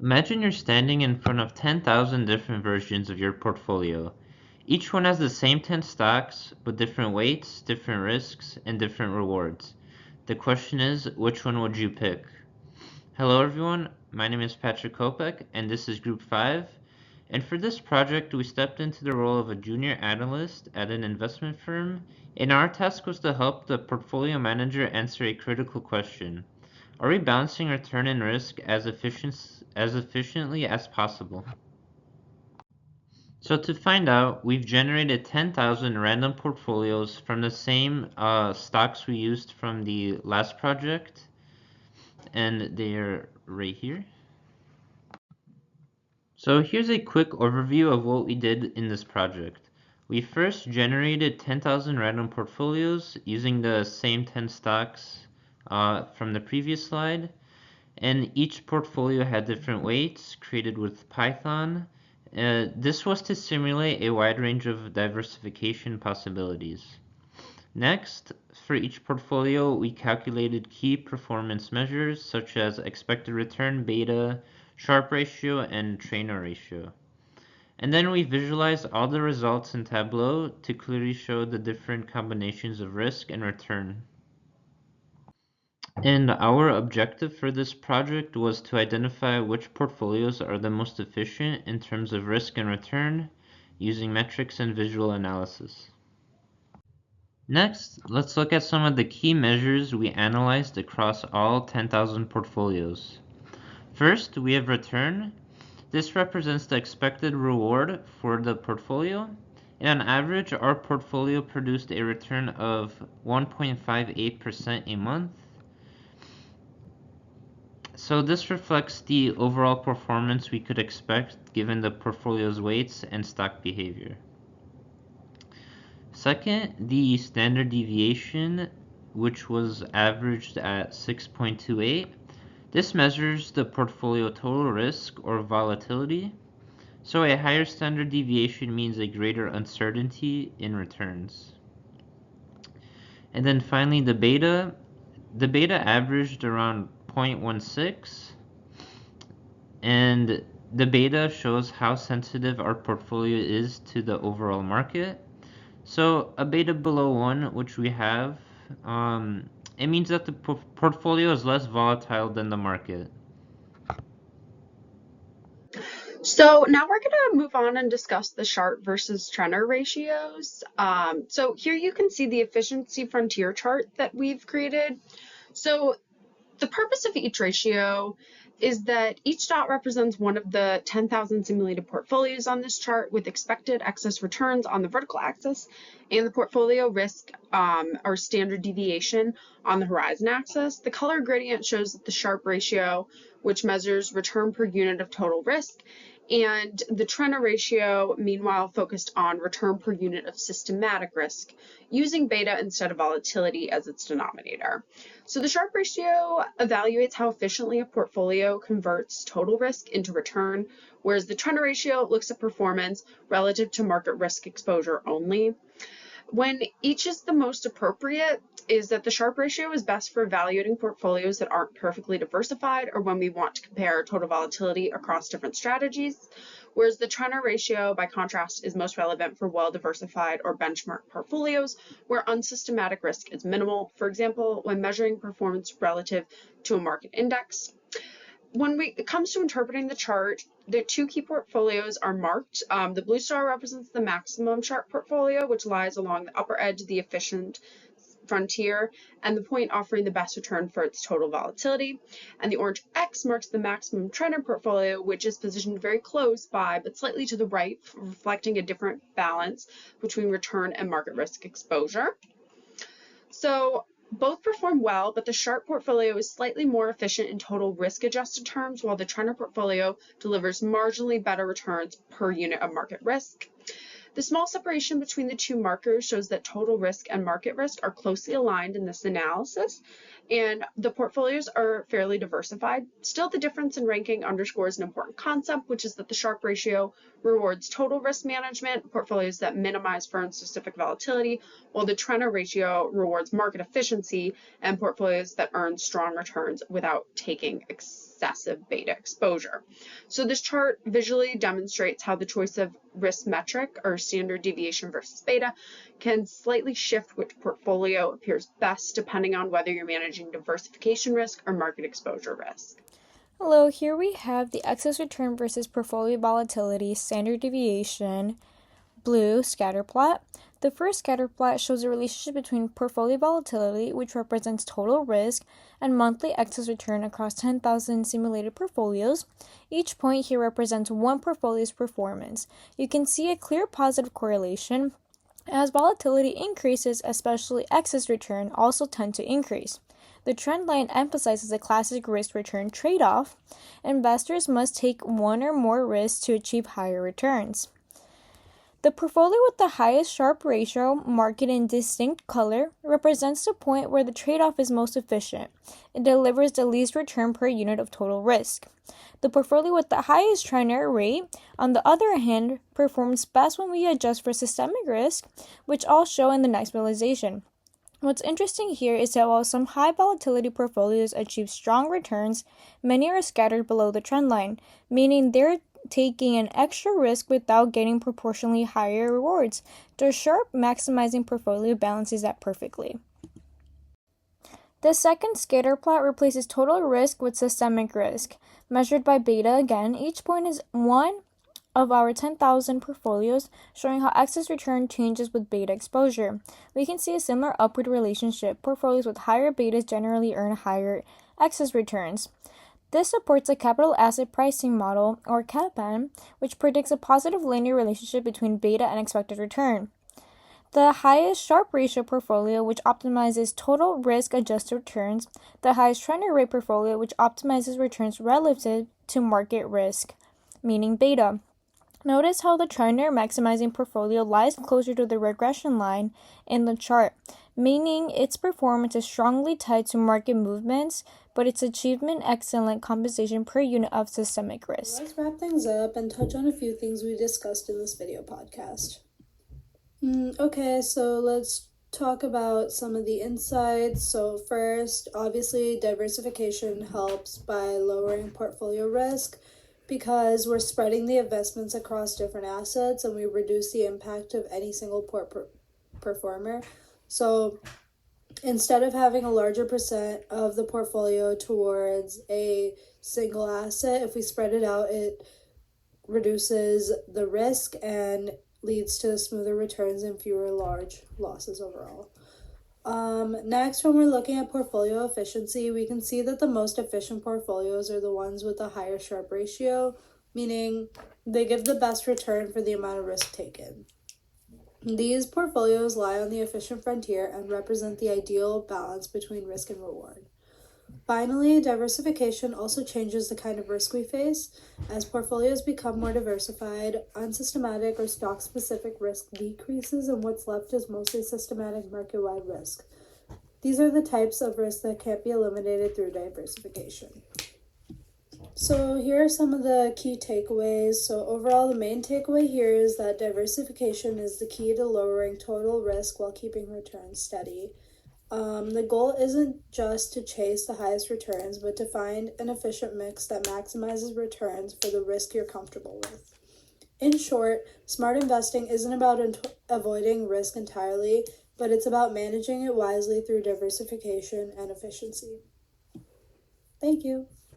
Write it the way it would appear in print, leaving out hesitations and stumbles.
Imagine you're standing in front of 10,000 different versions of your portfolio. Each one has the same 10 stocks, but different weights, different risks, and different rewards. The question is, which one would you pick? Hello everyone, my name is Patrick Kopek, and this is Group 5. And for this project, we stepped into the role of a junior analyst at an investment firm, and our task was to help the portfolio manager answer a critical question. Are we balancing return and risk as efficiently as possible? So to find out, we've generated 10,000 random portfolios from the same stocks we used from the last project, and they're right here. So here's a quick overview of what we did in this project. We first generated 10,000 random portfolios using the same 10 stocks from the previous slide. And each portfolio had different weights created with Python. This was to simulate a wide range of diversification possibilities. Next, for each portfolio, we calculated key performance measures such as expected return beta, Sharpe ratio, and trainer ratio. And then we visualized all the results in Tableau to clearly show the different combinations of risk and return. And our objective for this project was to identify which portfolios are the most efficient in terms of risk and return using metrics and visual analysis. Next, let's look at some of the key measures we analyzed across all 10,000 portfolios. First, we have return. This represents the expected reward for the portfolio. And on average, our portfolio produced a return of 1.58% a month. So this reflects the overall performance we could expect given the portfolio's weights and stock behavior. Second, the standard deviation, which was averaged at 6.28. This measures the portfolio total risk or volatility. So a higher standard deviation means a greater uncertainty in returns. And then finally, the beta. The beta averaged around 0.16, and the beta shows how sensitive our portfolio is to the overall market. So a beta below 1, which we have, it means that the portfolio is less volatile than the market. So now we're going to move on and discuss the Sharpe versus Trenner ratios. So here you can see the efficiency frontier chart that we've created. So the purpose of each ratio is that each dot represents one of the 10,000 simulated portfolios on this chart with expected excess returns on the vertical axis and the portfolio risk or standard deviation on the horizon axis. The color gradient shows that the Sharpe ratio, which measures return per unit of total risk, and the Trenner ratio, meanwhile, focused on return per unit of systematic risk, using beta instead of volatility as its denominator. So the Sharpe ratio evaluates how efficiently a portfolio converts total risk into return, whereas the Trenner ratio looks at performance relative to market risk exposure only. When each is the most appropriate is that the Sharpe ratio is best for evaluating portfolios that aren't perfectly diversified or when we want to compare total volatility across different strategies, whereas the Trenner ratio, by contrast, is most relevant for well-diversified or benchmark portfolios where unsystematic risk is minimal, for example, when measuring performance relative to a market index. When it comes to interpreting the chart, the two key portfolios are marked. The blue star represents the maximum Sharpe portfolio, which lies along the upper edge of the efficient frontier, and the point offering the best return for its total volatility. And the orange X marks the maximum Trenner portfolio, which is positioned very close by, but slightly to the right, reflecting a different balance between return and market risk exposure. So both perform well, but the Sharpe portfolio is slightly more efficient in total risk-adjusted terms, while the Trenner portfolio delivers marginally better returns per unit of market risk. The small separation between the two markers shows that total risk and market risk are closely aligned in this analysis, and the portfolios are fairly diversified. Still, the difference in ranking underscores an important concept, which is that the Sharpe ratio rewards total risk management, portfolios that minimize firm-specific volatility, while the Trenor ratio rewards market efficiency and portfolios that earn strong returns without taking excessive beta exposure. So this chart visually demonstrates how the choice of risk metric, or standard deviation versus beta, can slightly shift which portfolio appears best depending on whether you're managing diversification risk or market exposure risk. Hello, here we have the excess return versus portfolio volatility standard deviation blue scatter plot. The first scatter plot shows a relationship between portfolio volatility, which represents total risk, and monthly excess return across 10,000 simulated portfolios. Each point here represents one portfolio's performance. You can see a clear positive correlation. As volatility increases, especially excess return also tend to increase. The trend line emphasizes a classic risk-return trade-off. Investors must take one or more risks to achieve higher returns. The portfolio with the highest Sharpe ratio, marked in distinct color, represents the point where the trade-off is most efficient. It delivers the least return per unit of total risk. The portfolio with the highest Trenor rate, on the other hand, performs best when we adjust for systemic risk, which I'll show in the next visualization. What's interesting here is that while some high volatility portfolios achieve strong returns, many are scattered below the trend line, meaning they're taking an extra risk without getting proportionally higher rewards. The Sharpe maximizing portfolio balances that perfectly. The second scatter plot replaces total risk with systemic risk. Measured by beta again, each point is one of our 10,000 portfolios, showing how excess return changes with beta exposure. We can see a similar upward relationship. Portfolios with higher betas generally earn higher excess returns. This supports a capital asset pricing model, or CAPM, which predicts a positive linear relationship between beta and expected return. The highest Sharpe ratio portfolio, which optimizes total risk adjusted returns, the highest Trenor rate portfolio, which optimizes returns relative to market risk, meaning beta. Notice how the Trenor maximizing portfolio lies closer to the regression line in the chart, meaning its performance is strongly tied to market movements, but its achievement excellent compensation per unit of systemic risk. Let's wrap things up and touch on a few things we discussed in this video podcast. Okay, so let's talk about some of the insights. So first, obviously, diversification helps by lowering portfolio risk because we're spreading the investments across different assets and we reduce the impact of any single performer. So instead of having a larger percent of the portfolio towards a single asset, if we spread it out, it reduces the risk and leads to smoother returns and fewer large losses overall. Next, when we're looking at portfolio efficiency, we can see that the most efficient portfolios are the ones with the higher Sharpe ratio, meaning they give the best return for the amount of risk taken. These portfolios lie on the efficient frontier and represent the ideal balance between risk and reward. Finally, diversification also changes the kind of risk we face. As portfolios become more diversified, unsystematic or stock-specific risk decreases and what's left is mostly systematic market-wide risk. These are the types of risks that can't be eliminated through diversification. So here are some of the key takeaways. So overall, the main takeaway here is that diversification is the key to lowering total risk while keeping returns steady. The goal isn't just to chase the highest returns, but to find an efficient mix that maximizes returns for the risk you're comfortable with. In short, smart investing isn't about avoiding risk entirely, but it's about managing it wisely through diversification and efficiency. Thank you.